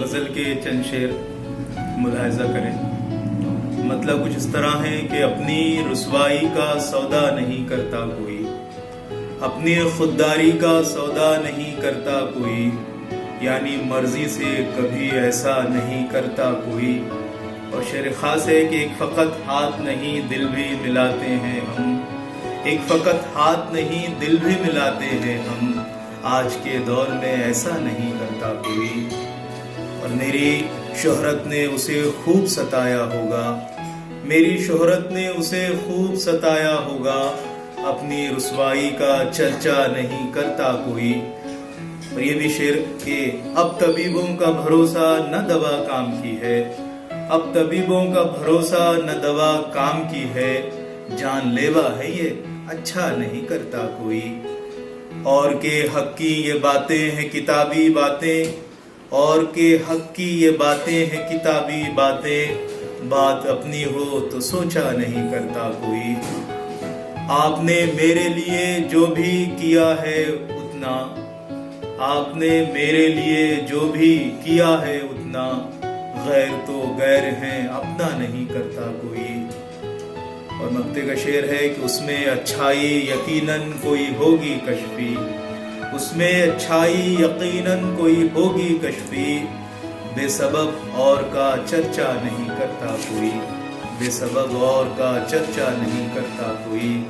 غزل کے چند شعر ملاحظہ کریں۔ مطلب کچھ اس طرح ہے کہ اپنی رسوائی کا سودا نہیں کرتا کوئی، اپنی خودداری کا سودا نہیں کرتا کوئی، یعنی مرضی سے کبھی ایسا نہیں کرتا کوئی۔ اور شعر خاص ہے کہ ایک فقط ہاتھ نہیں دل بھی ملاتے ہیں ہم، ایک فقط ہاتھ نہیں دل بھی ملاتے ہیں ہم، آج کے دور میں ایسا نہیں کرتا کوئی۔ اور میری شہرت نے اسے خوب ستایا ہوگا، میری شہرت نے اسے خوب ستایا ہوگا، اپنی رسوائی کا چرچا نہیں کرتا کوئی۔ اور یہ بھی شعر کہ اب طبیبوں کا بھروسہ نہ دوا کام کی ہے، اب طبیبوں کا بھروسہ نہ دوا کام کی ہے، جان لیوا ہے یہ اچھا نہیں کرتا کوئی۔ اور کہ حق کی یہ باتیں ہیں کتابی باتیں، اور کہ حق کی یہ باتیں ہیں کتابی باتیں، بات اپنی ہو تو سوچا نہیں کرتا کوئی۔ آپ نے میرے لیے جو بھی کیا ہے اتنا، آپ نے میرے لیے جو بھی کیا ہے اتنا، غیر تو غیر ہیں اپنا نہیں کرتا کوئی۔ اور مقطع کا شعر ہے کہ اس میں اچھائی یقیناً کوئی ہوگی کشفی، اس میں اچھائی یقیناً کوئی ہوگی کشفی، بے سبب اور کا چرچا نہیں کرتا کوئی، بے سبب اور کا چرچا نہیں کرتا کوئی۔